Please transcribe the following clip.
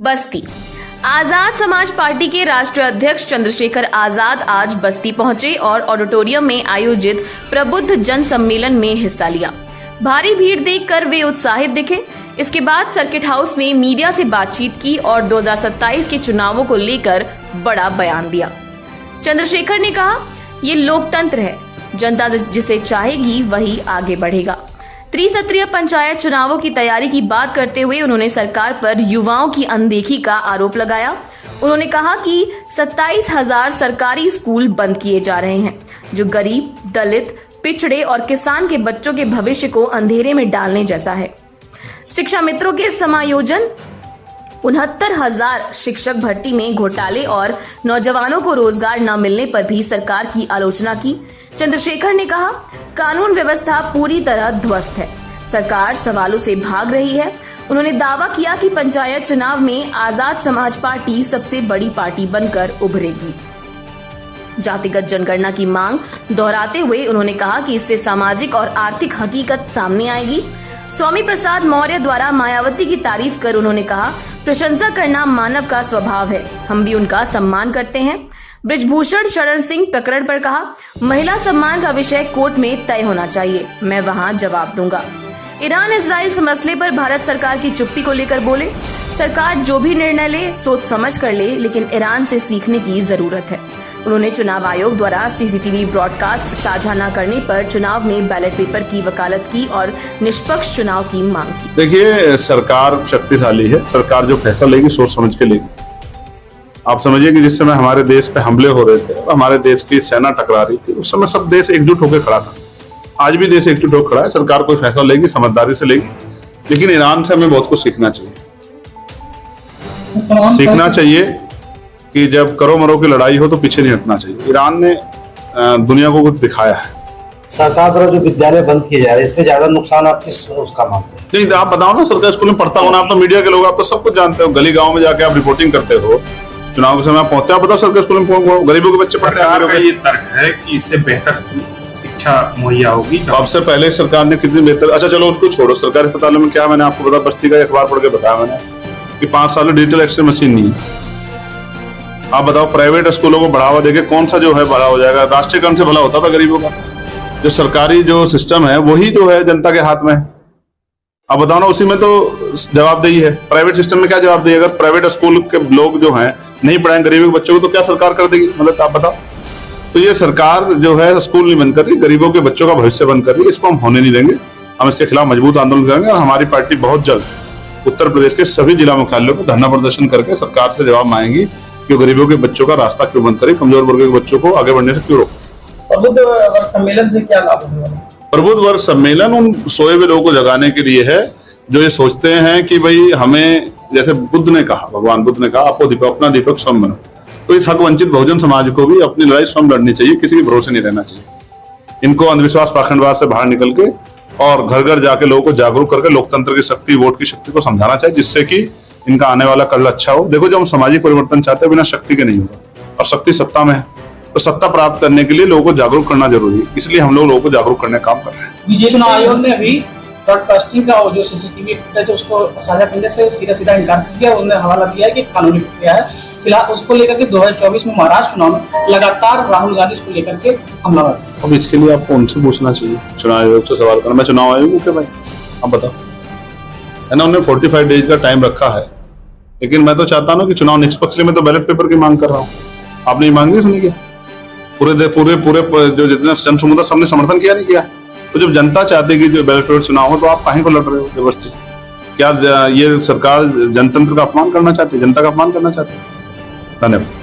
बस्ती। Azad Samaj party के राष्ट्रीय अध्यक्ष चंद्रशेखर आजाद आज बस्ती पहुंचे और ऑडिटोरियम में आयोजित प्रबुद्ध जन सम्मेलन में हिस्सा लिया। भारी भीड़ देखकर वे उत्साहित दिखे। इसके बाद सर्किट हाउस में मीडिया से बातचीत की और 2027 के चुनावों को लेकर बड़ा बयान दिया। चंद्रशेखर ने कहा, ये लोकतंत्र है, जनता जिसे चाहेगी वही आगे बढ़ेगा। त्रिसत्रीय पंचायत चुनावों की तैयारी की बात करते हुए उन्होंने सरकार पर युवाओं की अनदेखी का आरोप लगाया। उन्होंने कहा कि 27,000 सरकारी स्कूल बंद किए जा रहे हैं, जो गरीब, दलित, पिछड़े और किसान के बच्चों के भविष्य को अंधेरे में डालने जैसा है। शिक्षा मित्रों के समायोजन, 69,000 शिक्षक भर्ती में घोटाले और नौजवानों को रोजगार न मिलने पर भी सरकार की आलोचना की। चंद्रशेखर ने कहा, कानून व्यवस्था पूरी तरह ध्वस्त है, सरकार सवालों से भाग रही है। उन्होंने दावा किया कि पंचायत चुनाव में आजाद समाज पार्टी सबसे बड़ी पार्टी बनकर उभरेगी। जातिगत जनगणना की मांग दोहराते हुए उन्होंने कहा कि इससे सामाजिक और आर्थिक हकीकत सामने आएगी। स्वामी प्रसाद मौर्य द्वारा मायावती की तारीफ कर उन्होंने कहा, प्रशंसा करना मानव का स्वभाव है, हम भी उनका सम्मान करते हैं। ब्रिजभूषण शरण सिंह प्रकरण पर कहा, महिला सम्मान का विषय कोर्ट में तय होना चाहिए, मैं वहां जवाब दूंगा। ईरान इजराइल मसले पर भारत सरकार की चुप्पी को लेकर बोले, सरकार जो भी निर्णय ले सोच समझ कर ले, लेकिन ईरान से सीखने की जरूरत है। उन्होंने चुनाव आयोग द्वारा सीसीटीवी ब्रॉडकास्ट साझा न करने पर चुनाव में बैलेट पेपर की वकालत की और निष्पक्ष चुनाव की मांग की। देखिए, सरकार शक्तिशाली है, सरकार जो फैसला लेगी सोच समझ के लेगी। आप समझिए कि जिस समय हमारे देश पे हमले हो रहे थे, हमारे देश की सेना टकरा रही थी, उस समय सब देश एकजुट होकर खड़ा था। आज भी देश एकजुट होकर खड़ा है। सरकार कोई फैसला लेगी, समझदारी से लेगी, लेकिन ईरान से हमें बहुत कुछ सीखना चाहिए। सीखना चाहिए कि जब करो मरो की लड़ाई हो तो पीछे नहीं हटना चाहिए। ईरान ने दुनिया को कुछ दिखाया है। सरकार द्वारा जो विद्यालय बंद किए जा रहे हैं, इसमें ज्यादा नुकसान आप किस उसका मानते हैं? नहीं, आप बताओ ना, सरकारी स्कूल में पढ़ता हो ना, आप तो मीडिया के लोग, आप तो सब कुछ जानते हो। गली गाँव में जाके आप रिपोर्टिंग करते हो, चुनाव के समय पहुंचते हो, बताओ सरकारी स्कूल में गरीबों के बच्चे पढ़ते हैं। ये तर्क है कि इससे बेहतर शिक्षा मुहैया होगी। तो अब से पहले सरकार ने कितनी बेहतर, अच्छा चलो उसको छोड़ो, सरकारी अस्पतालों में क्या, मैंने आपको बताया, बस्ती का अखबार पढ़ के बताया मैंने कि 5 साल में डिजिटल एक्सरे मशीन नहीं है। आप बताओ, प्राइवेट स्कूलों को बढ़ावा देके कौन सा जो है बड़ा हो जाएगा? राष्ट्रीयकरण से भला होता था गरीबों का। जो सरकारी जो सिस्टम है वही जो है जनता के हाथ में है। अब बताओ ना, उसी में तो जवाबदेही है। प्राइवेट सिस्टम में क्या जवाबदेही? अगर प्राइवेट स्कूल के लोग जो हैं नहीं पढ़ाएंगे गरीबों के बच्चों को, तो क्या सरकार कर देगी? मतलब आप बताओ। तो ये सरकार जो है स्कूल नहीं बंद कर रही, गरीबों के बच्चों का भविष्य बंद कर रही है। इसको हम होने नहीं देंगे। हम इसके खिलाफ मजबूत आंदोलन करेंगे और हमारी पार्टी बहुत जल्द उत्तर प्रदेश के सभी जिला मुख्यालयों पर धरना प्रदर्शन करके सरकार से जवाब मांगेगी कि गरीबों के बच्चों का रास्ता क्यों बंद करे, कमजोर वर्ग के बच्चों को आगे बढ़ने से क्यों रोके। प्रबुद्ध वर्ग सम्मेलन से क्या लाभ होगा? प्रबुद्ध वर्ग सम्मेलन उन सोए हुए लोगों को जगाने के लिए है जो ये सोचते हैं कि भाई हमें, जैसे बुद्ध ने कहा, भगवान बुद्ध ने कहा, आपको दीपक, अपना दीपक स्वयं बनो। तो इस हक वंचित बहुजन समाज को भी अपनी लड़ाई स्वयं लड़नी चाहिए, किसी के भरोसे नहीं रहना चाहिए। इनको अंधविश्वास, पाखंडवाद से बाहर निकल के और घर घर जाके लोगों को जागरूक करके लोकतंत्र की शक्ति, वोट की शक्ति को समझाना चाहिए, जिससे कि इनका आने वाला कल अच्छा हो। देखो, जो हम सामाजिक परिवर्तन चाहते हैं बिना शक्ति के नहीं होगा, और शक्ति सत्ता में है। तो सत्ता प्राप्त करने के लिए लोगों को जागरूक करना जरूरी है, इसलिए हम लोगों को जागरूक करने का काम कर रहे हैं। बीजेपी चुनाव आयोग ने अभी ब्रॉडकास्टिंग का जो सीसीटीवी फुटेज है उसको साझा करने से सीधा इनकार कर दिया। उन्होंने हवाला दिया है कि कानूनी प्रक्रिया है। फिलहाल उसको लेकर के 2024 में महाराष्ट्र चुनाव में लगातार राहुल गांधी इसको लेकर के हमलावर। अब इसके लिए आपको उनसे पूछना चाहिए, चुनाव आयोग से सवाल करना। मैं चुनाव आयोग हूँ क्या भाई? आप बताओ, है ना? उन्होंने 45 डेज का टाइम रखा है, लेकिन मैं तो चाहता हूँ कि चुनाव निष्पक्ष, मैं तो बैलेट पेपर की मांग कर रहा हूँ। आपने ये मांग नहीं सुनी क्या? पूरे जो जितने जन समुदाय सबने समर्थन किया नहीं किया? तो जब जनता चाहती है कि जो बैलेट पेपर चुनाव हो, तो आप काहे को लड़ रहे हो जबरदस्ती? क्या ये सरकार जनतंत्र का अपमान करना चाहती है, जनता का अपमान करना चाहती है? धन्यवाद।